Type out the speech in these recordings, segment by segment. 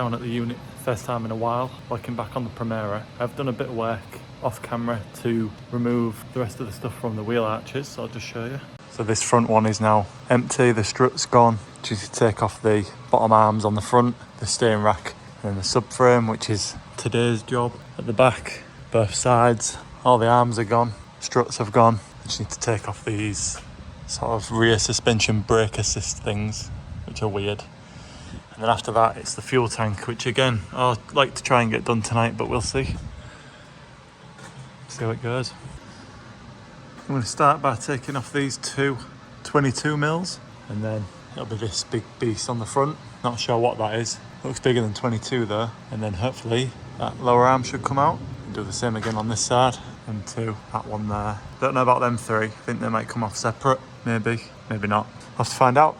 down at the unit, first time in a while, working back on the Primera. I've done a bit of work off camera to remove the rest of the stuff from the wheel arches, so I'll just show you. So this front one is now empty, the strut's gone. Just take off the bottom arms on the front, the steering rack, and then the subframe, which is today's job. At the back, both sides, all the arms are gone, struts have gone. I just need to take off these sort of rear suspension brake assist things, which are weird. And then after that, it's the fuel tank, which again, I'd like to try and get done tonight, but we'll see. See how it goes. I'm going to start by taking off these two 22 mils, and then it'll be this big beast on the front. Not sure what that is. Looks bigger than 22 though. And then hopefully that lower arm should come out. And do the same again on this side. And two, that one there. Don't know about them three. I think they might come off separate. Maybe, maybe not. I'll have to find out.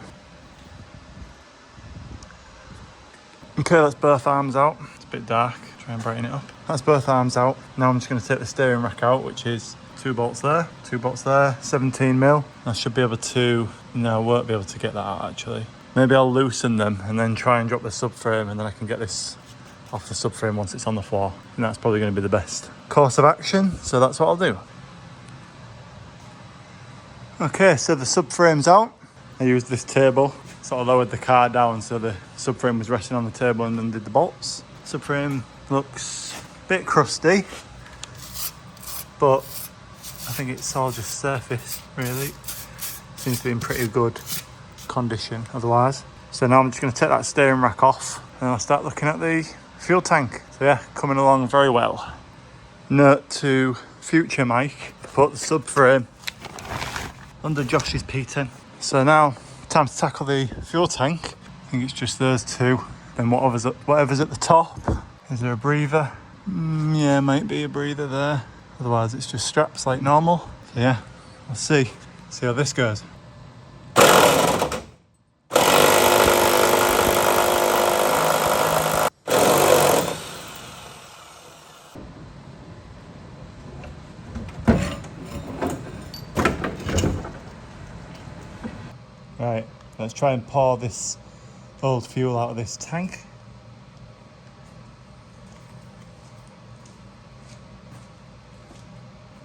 Okay, that's both arms out. It's a bit dark. Try and brighten it up. That's both arms out. Now I'm just going to take the steering rack out, which is 2 bolts there, 2 bolts there, 17 mil. I should be able to, no, I won't be able to get that out actually. Maybe I'll loosen them and then try and drop the subframe, and then I can get this off the subframe once it's on the floor. And that's probably going to be the best course of action, so that's what I'll do. Okay, so the subframe's out. I used this table, sort of lowered the car down so the subframe was resting on the table, and then did the bolts. Subframe looks a bit crusty, but I think it's all just surface, really. Seems to be in pretty good condition otherwise. So now I'm just going to take that steering rack off, and I'll start looking at the fuel tank. So yeah, coming along very well. Note to future Mike, put the subframe under Josh's P10. So now, time to tackle the fuel tank. I think it's just those two. Then whatever's at the top. Is there a breather? Yeah, might be a breather there. Otherwise it's just straps like normal. So yeah, we'll see how this goes. Right, let's try and pour this old fuel out of this tank.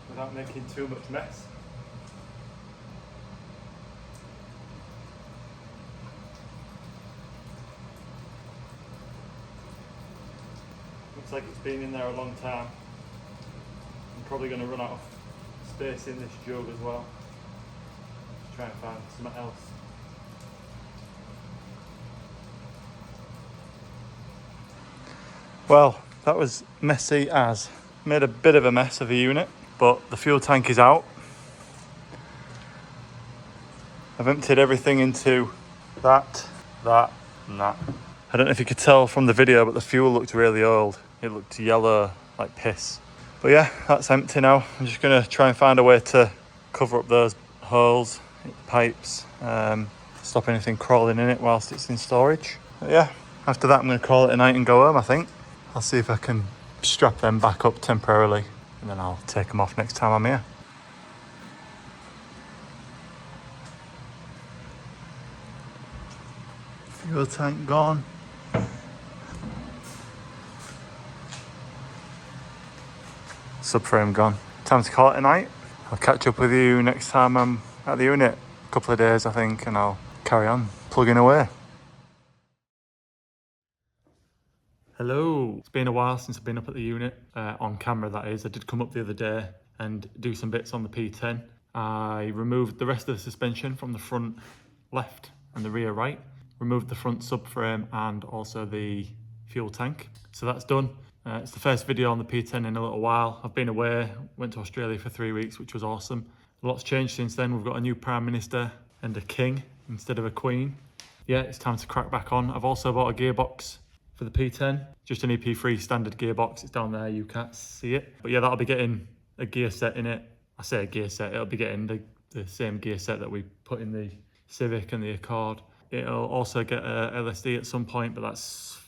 Without making too much mess. Looks like it's been in there a long time. I'm probably going to run out of space in this jug as well. Just try and find something else. Well, that was messy as. Made a bit of a mess of the unit, but the fuel tank is out. I've emptied everything into that, and that. I don't know if you could tell from the video, but the fuel looked really old. It looked yellow, like piss. But yeah, that's empty now. I'm just gonna try and find a way to cover up those holes, pipes, stop anything crawling in it whilst it's in storage. But yeah, after that I'm gonna call it a night and go home, I think. I'll see if I can strap them back up temporarily, and then I'll take them off next time I'm here. Fuel tank gone. Subframe gone. Time to call it a night. I'll catch up with you next time I'm at the unit. A couple of days I think, and I'll carry on plugging away. Hello. It's been a while since I've been up at the unit, on camera that is. I did come up the other day and do some bits on the P10. I removed the rest of the suspension from the front left and the rear right. Removed the front subframe and also the fuel tank. So that's done. It's the first video on the P10 in a little while. I've been away, went to Australia for 3 weeks, which was awesome. A lot's changed since then. We've got a new Prime Minister and a king instead of a queen. Yeah, it's time to crack back on. I've also bought a gearbox for the P10, just an EP3 standard gearbox. It's down there, you can't see it. But yeah, that'll be getting a gear set in it. I say a gear set, it'll be getting the same gear set that we put in the Civic and the Accord. It'll also get a LSD at some point, but that's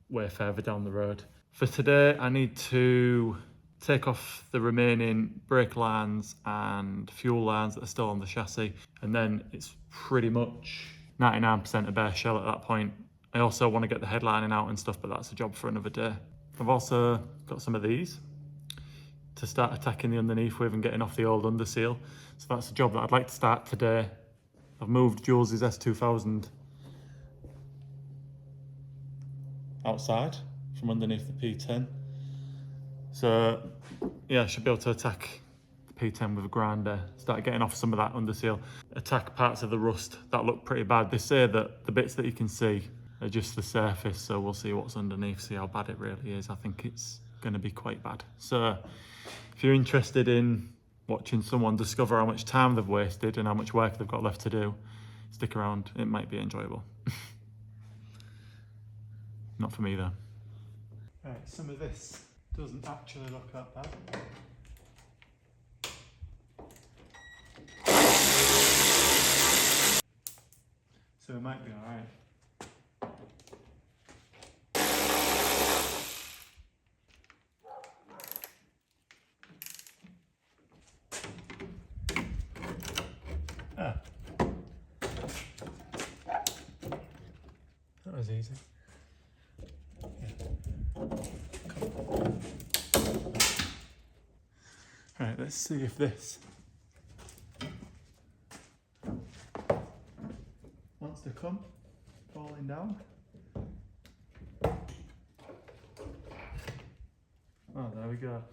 way further down the road. For today, I need to take off the remaining brake lines and fuel lines that are still on the chassis, and then it's pretty much 99% a bare shell at that point. I also want to get the headlining out and stuff, but that's a job for another day. I've also got some of these to start attacking the underneath with and getting off the old underseal. So that's a job that I'd like to start today. I've moved Jules' S2000 outside from underneath the P10. So yeah, I should be able to attack the P10 with a grinder, start getting off some of that underseal, attack parts of the rust that look pretty bad. They say that the bits that you can see are just the surface, so we'll see what's underneath, see how bad it really is. I think it's going to be quite bad. So if you're interested in watching someone discover how much time they've wasted and how much work they've got left to do, stick around, it might be enjoyable. Not for me though. Right, some of this doesn't actually look that bad. So it might be alright. Ah. That was easy. Right, let's see if this wants to come falling down. Oh, there we go.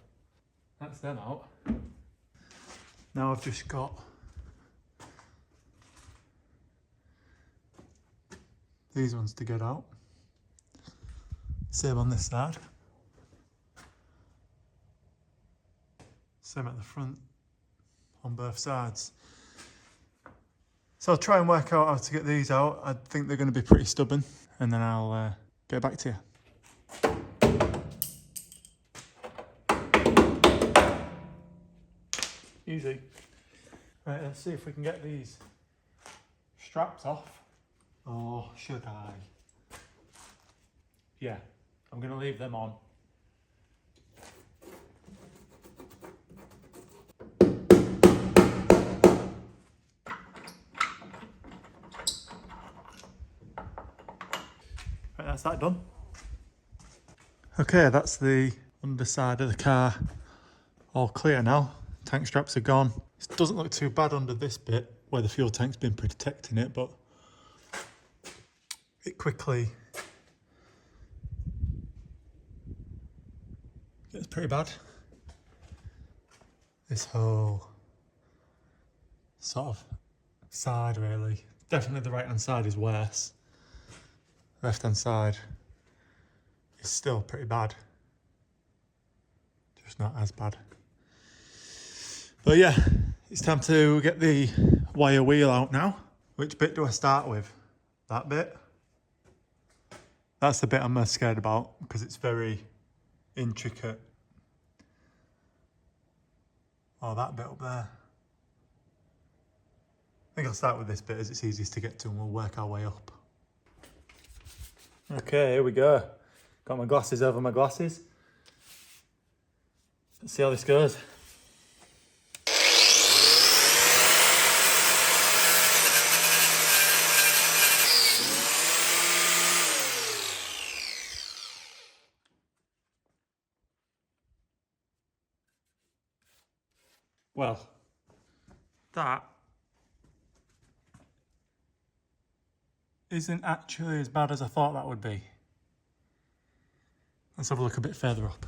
That's them out. Now I've just got these ones to get out. Same on this side. Same at the front on both sides. So I'll try and work out how to get these out. I think they're going to be pretty stubborn, and then I'll get back to you. Easy. Right, let's see if we can get these straps off. Or should I? Yeah, I'm going to leave them on. Right, that's that done. Okay, that's the underside of the car all clear now. Tank straps are gone. It doesn't look too bad under this bit where the fuel tank's been protecting it, but it quickly gets pretty bad. This whole sort of side really. Definitely the right hand side is worse. Left hand side is still pretty bad. Just not as bad. But yeah, it's time to get the wire wheel out now. Which bit do I start with? That bit? That's the bit I'm most scared about because it's very intricate. Oh, that bit up there. I think I'll start with this bit as it's easiest to get to and we'll work our way up. Okay, here we go. Got my glasses over my glasses. Let's see how this goes. Well, that isn't actually as bad as I thought that would be. Let's have a look a bit further up.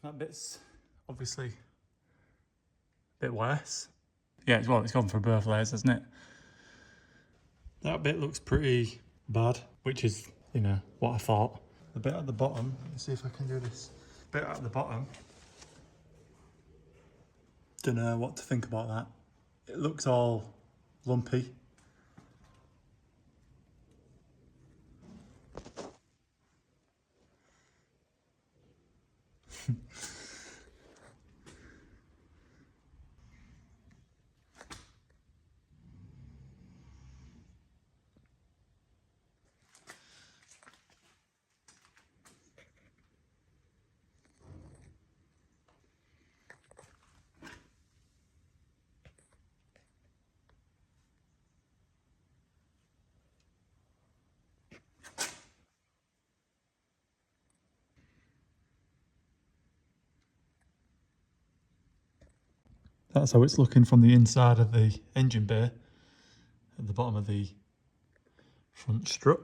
That bit's obviously a bit worse. Yeah, well, it's gone for both layers, hasn't it? That bit looks pretty bad, which is, you know, what I thought. The bit at the bottom, let's see if I can do this. Bit at the bottom. Don't know what to think about that. It looks all lumpy. That's how it's looking from the inside of the engine bay at the bottom of the front strut.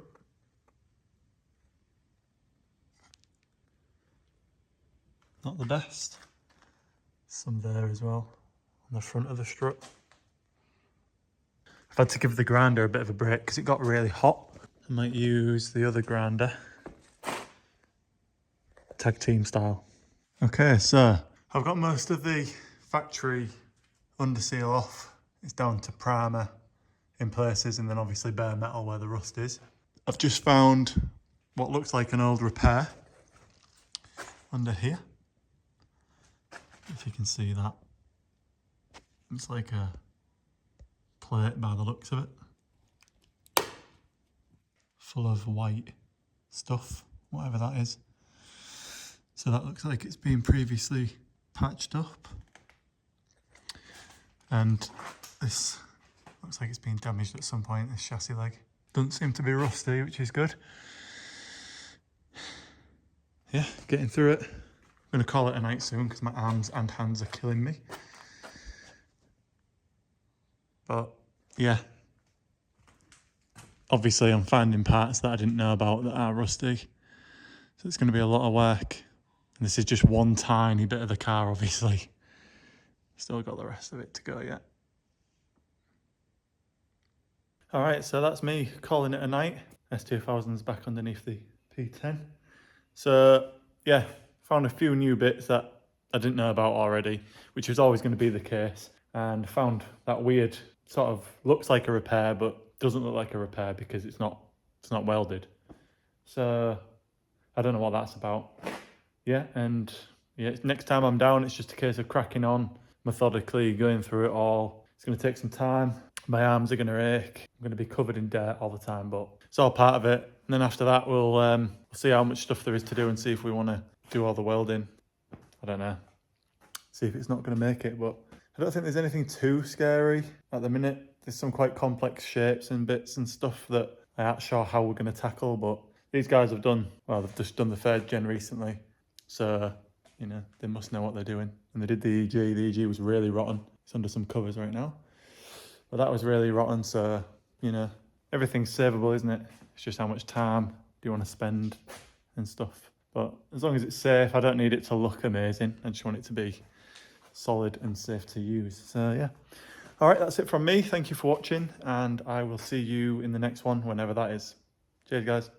Not the best. Some there as well on the front of the strut. I've had to give the grinder a bit of a break because it got really hot. I might use the other grinder, tag team style. Okay, so I've got most of the factory underseal off. It's down to primer in places and then obviously bare metal where the rust is. I've just found what looks like an old repair under here. If you can see that. It's like a plate by the looks of it. Full of white stuff, whatever that is. So that looks like it's been previously patched up. And this looks like it's been damaged at some point, this chassis leg. Doesn't seem to be rusty, which is good. Yeah, getting through it. I'm going to call it a night soon because my arms and hands are killing me. But yeah, obviously I'm finding parts that I didn't know about that are rusty. So it's going to be a lot of work. And this is just one tiny bit of the car, obviously. Still got the rest of it to go yet. All right, so that's me calling it a night. S2000's back underneath the P10. So yeah, found a few new bits that I didn't know about already, which was always going to be the case. And found that weird sort of looks like a repair, but doesn't look like a repair because it's not welded. So I don't know what that's about. Yeah, and yeah, next time I'm down, it's just a case of cracking on, methodically going through it all. It's going to take some time. My arms are going to ache. I'm going to be covered in dirt all the time, but it's all part of it. And then after that, we'll see how much stuff there is to do and see if we want to do all the welding. I don't know. See if it's not going to make it, but I don't think there's anything too scary at the minute. There's some quite complex shapes and bits and stuff that I'm not sure how we're going to tackle, but these guys have done, well, they've just done the 3rd gen recently. So, you know, they must know what they're doing. And they did the EG. The EG was really rotten. It's under some covers right now. But that was really rotten. So, you know, everything's savable, isn't it? It's just how much time do you want to spend and stuff. But as long as it's safe, I don't need it to look amazing. I just want it to be solid and safe to use. So, yeah. All right, that's it from me. Thank you for watching. And I will see you in the next one, whenever that is. Cheers, guys.